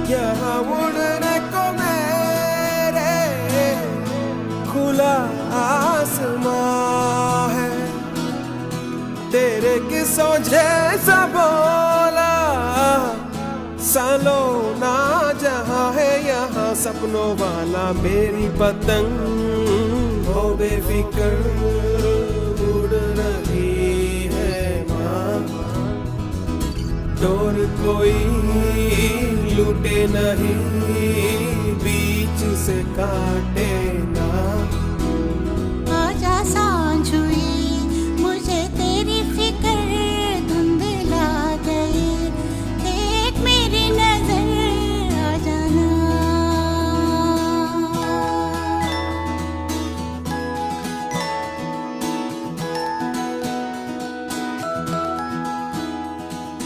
यहाँ उड़ने को मेरे खुला आसमां है। तेरे किस्सों जैसा बोला सालों ना जहाँ है यहाँ सपनों वाला मेरी पतंग हो बेफिक्र उड़ रही है माँ। डोर कोई लूटे नहीं बीच से काटे ना।